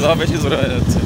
যাওয়া বেশি জোরে হয়ে যাচ্ছে।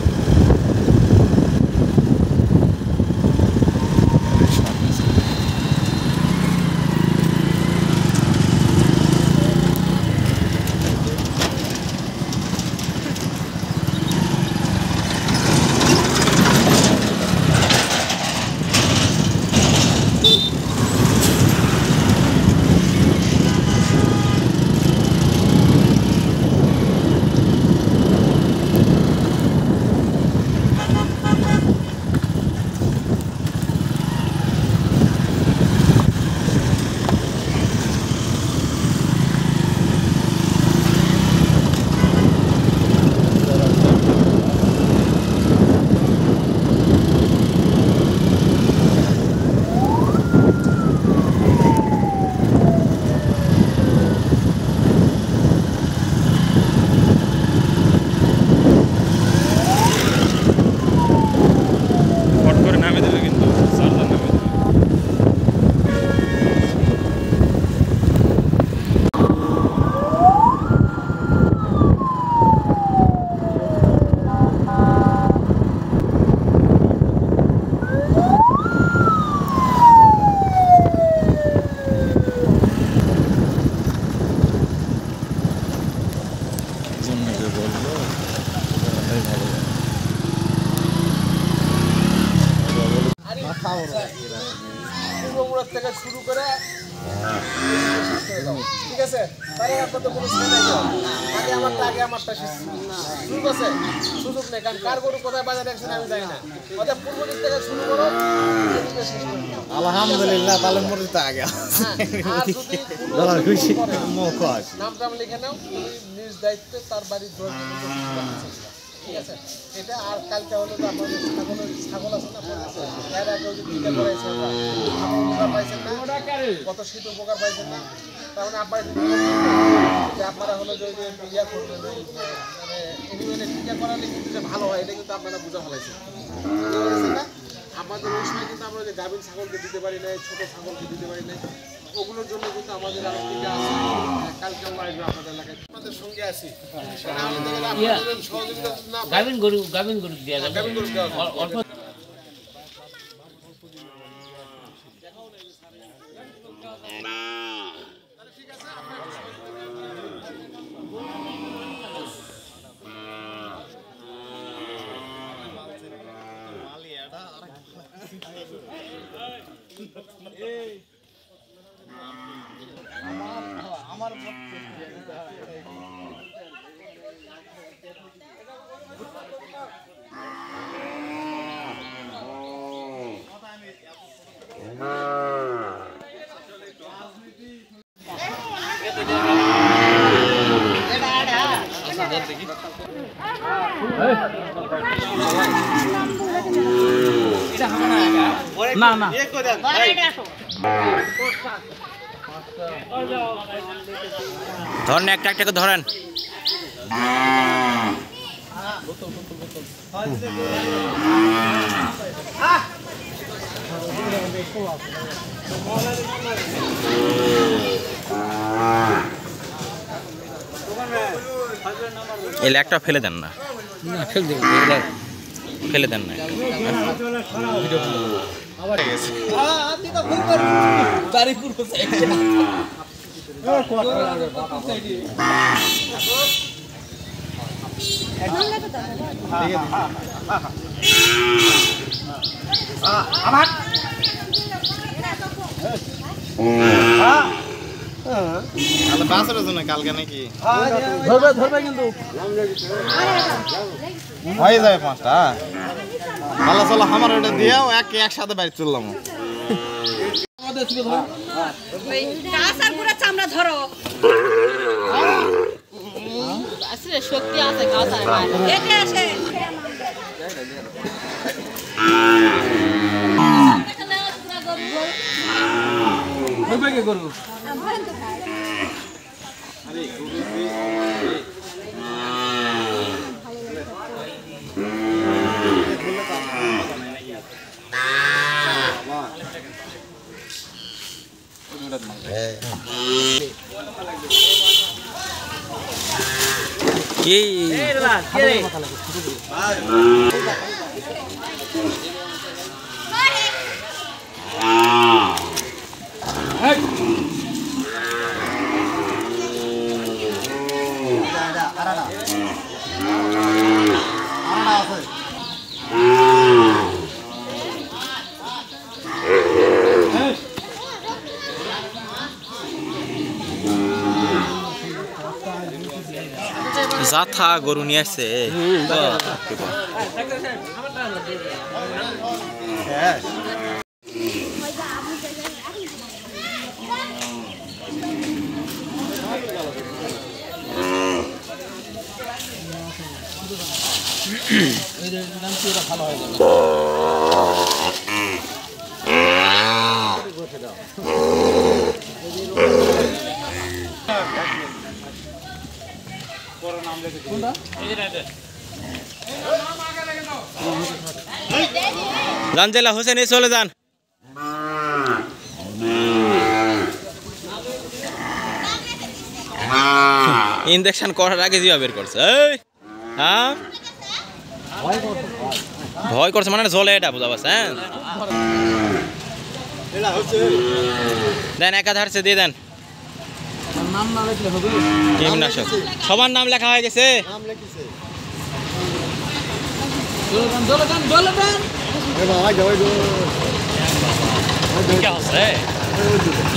থেকে শুরু করে ঠিক আছে, তাহলে আপনার তো কোনো সুযোগ নেই, আগে আমারটা সুযোগ আছে, সুযোগ নেই, কারণ কার গরু কোথায় বাজারে একজন আমি জানি না, ওদের পূর্ব দিক থেকে শুরু করো আলহামদুলিল্লাহ তাহলে মরে তো আগে নাম টাম লিখে নাও, নিজ দায়িত্বে তার বাড়ির ঠিক আছে। এটা আর কালকে হলো তো আমাদের ছাগল আছে না, এর আগে ওই যে টিকা করাইছে উপকার পাইছেন না, কত শীত উপকার পাইছেন না, তার মানে আপনারা হলো যে ইয়া করবেন, মানে এনিমেলে টিকা করালে কিন্তু যে ভালো হয় এটা কিন্তু আপনারা বোঝা ফেলাইছেন না। আমাদের ওই সময় কিন্তু আমরা যে গাভীর ছাগলকে দিতে পারি নাই, ছোট ছাগলকে দিতে পারি নাই, ওগুলোর জন্য কিন্তু আমাদের আরো টিকা আছে, কালকে আমরা আসবো আপনাদের এলাকায়, আপনাদের সঙ্গে আছি, সহযোগিতা না গাভীর গরু দেওয়া যাবে, গাভীর গরু দেওয়া আমার না না ধরেন একটা একটা করে ধরেন। এই ল্যাগটা ফেলে দেন না, ফেলে দেন না। বাসের জন্য কালকে নাকি ধরবে কিন্তু হয়ে যাবে 5টা। ভালো চলো আমার ওটা দিয়েও একসাথে বাইরে চললাম। চামড়া ধরো আসলে শক্তি আছে গরু কি জাথা গরু নিয়ে আসছে জানজেলা হোসেন এই চলে যান ইনজেকশন করার আগে জিয়া বের করছে হ্যাঁ ভয় করছে মানে জলে এটা বুঝা পাচ্ছেন দেন একাধারছে দিয়ে দেন নাম না লিখলে হবে কীটনাশক সবার নাম লেখা হয়ে গেছে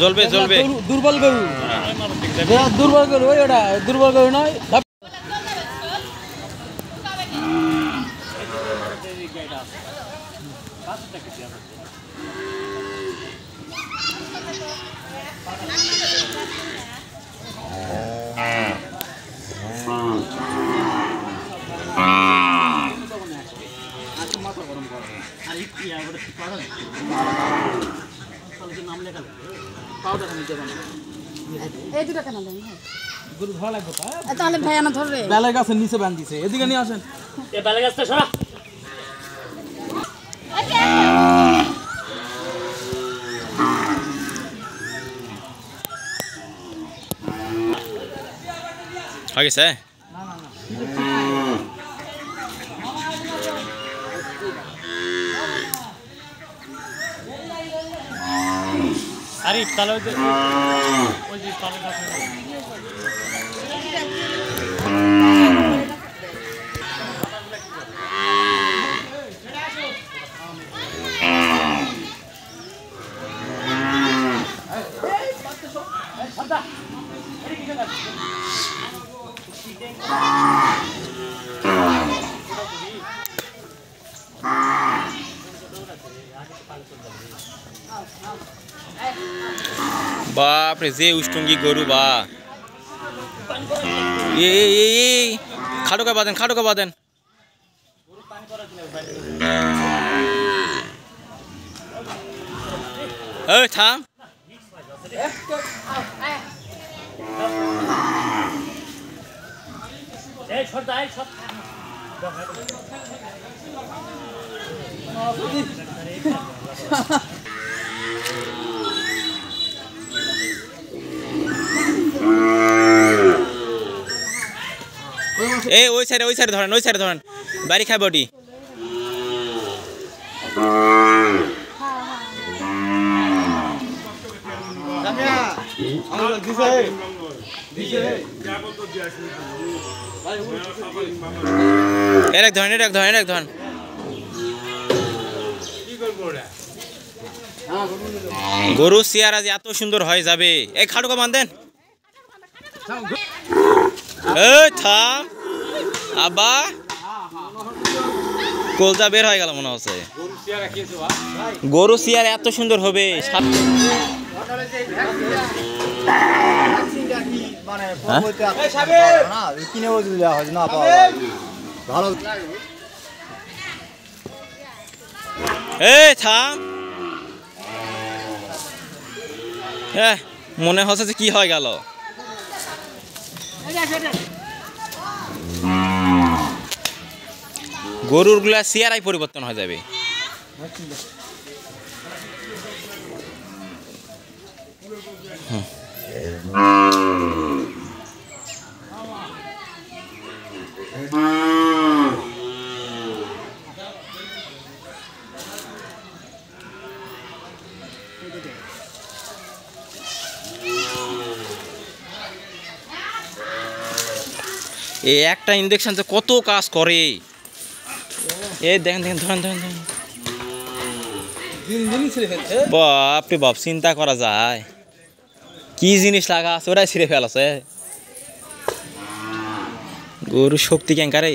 জ্বলবে জ্বলবে দুর্বল গরু দুর্বল গরু ওই ওটা দুর্বল গরু নয় এই দুটো কেন দেন গরু ধরা লাগবে তাহলে ভাই না ধরে বেলে গাছের নিচে বাঁধিছে এদিকে নিয়ে আসেন এ বেলে গাছটা সরা হয়ে গেছে আরে তাহলে ওই যে তালে গাছ বাপরে যে উষ্টঙ্গি গরু বা খাটোকা বাঁধেন এই থাম এই ছোট দাই ছোট এই ওই সাইডে ধরেন বাড়ি খাই বডি এক ধরেন গরু চেয়ার আজ এত সুন্দর হয়ে যাবে এই খাটুকা বাঁধেন এই থাম আব্বা কলজা বের হয়ে গেল মনে হচ্ছে গরু চেয়ার এত সুন্দর হবে এই থাম মনে হচ্ছে যে কি হয়ে গেল গরুর গুলা চেয়ারাই পরিবর্তন হয়ে যাবে এই একটা ইনজেকশন তো কত কাজ করে। এই দেখেন দেখেন ধরেন ধরেন ধরেন, বাপরে বাপ, চিন্তা করা যায় কি জিনিস লাগা আছে, ওরাই ছিঁড়ে ফেলাছে। গরুর শক্তি ক্যাঙ্কারে।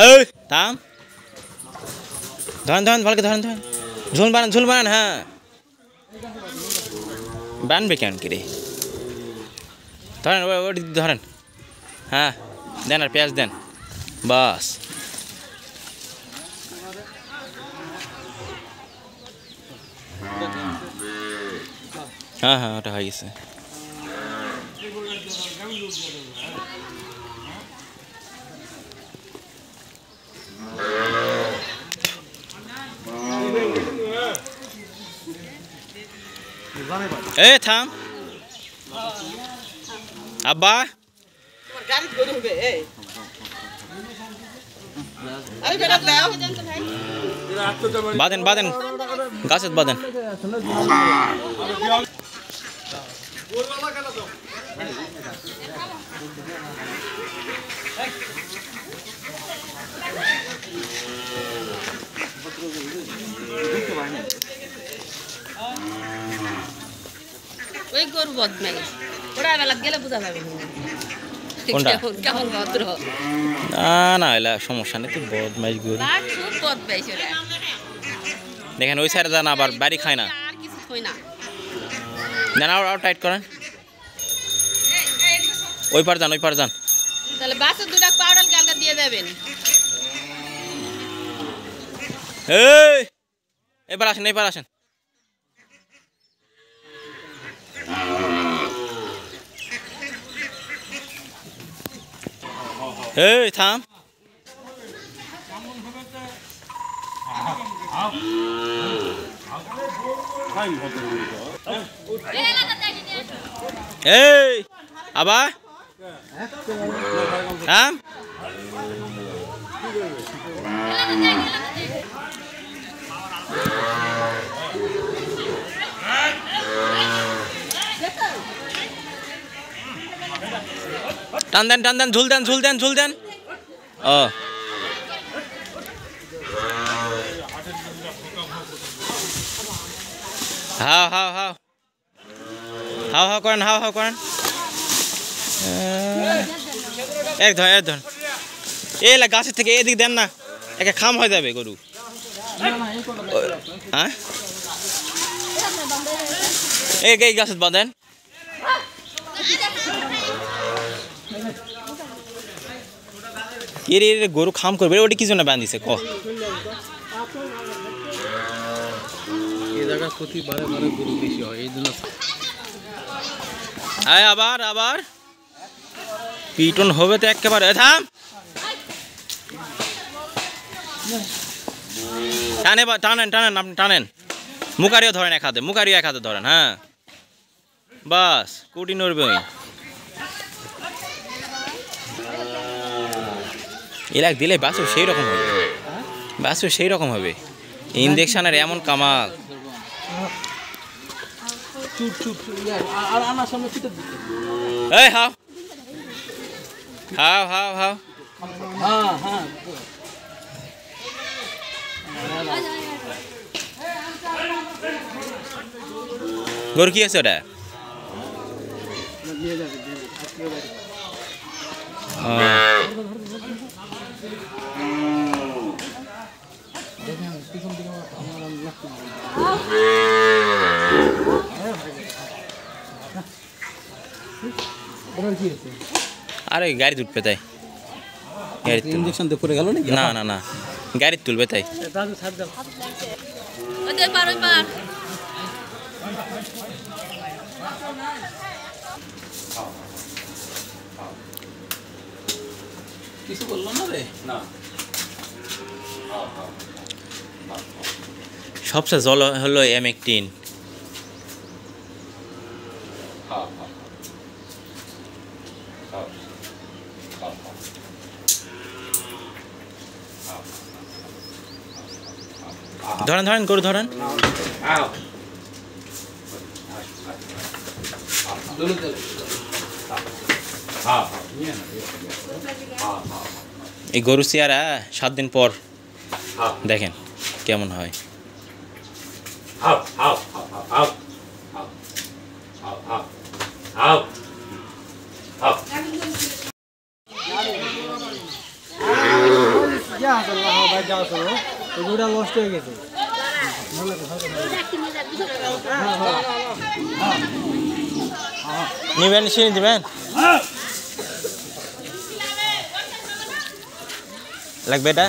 এই থাম, ধরেন ধরেন ভালকে ধরেন ধরেন, ঝোল বানান হ্যাঁ, বানবে কেন কিরে, ধরেন ওটি ধরেন, হ্যাঁ দেন আর পেঁয়াজ দেন, বাস। হ্যাঁ হ্যাঁ ওটা হয়ে গেছে। এ থাম আব্বা, বাঁধেন বাঁধেন গাছের বাঁধেন। ওই গরু বদমাই, ওরা বেলা গেলে বোঝা যাবে কোনটা? কেমন ভদ্র না না এলা সমস্যা নেই, তো বদমাইশ গরু। খুব বদমাইশ ওরা। দেখেন ওই সাইডে যান, আবার বাড়ি খায় না। আর কিছু থই না। না আরো টাইট করেন, ওই পার যান ওই পার যান। তাহলে বাসের দুটা পাউডার কালকে দিয়ে দেবেন। এই এবার আসেন এবার আসেন। এই থাম, এই আবার থাম। টান দেন ঝুল দেন। ও হাও করেন এক ধরেন এই গাছের থেকে এদিক দেন না, একে খাম হয়ে যাবে গরু। হ্যাঁ এই গাছের বাঁধেন। এর গরু খাম করবে, ওটি কি জন্য বাঁধিছে ক? আবার পিটন হবে তো একেবারে। থাম, টানেন আপনি টানেন, মুখারিও ধরেন এক হাতে ধরেন। হ্যাঁ বাস, কুটি নড়বে। এলাক দিলে বাসু সেই রকম হবে, ইনজেকশনের এমন কামাল। এই হাও গরু কি আছে ওটা? আরে গাড়ি তুলবে তাই, ইঞ্জেকশন দিয়ে পড়ে গেল নাকি? না গাড়ি তুলবে তাই। কিছু বললো না রে, না সবচেয়ে জল হলো M18। ধরেন ধরেন গরু ধরেন। এই গরু চেয়ারা 7 দিন পর দেখেন কেমন হয়। নিবেন সিঁড়ি দিবেন লাগবে এটা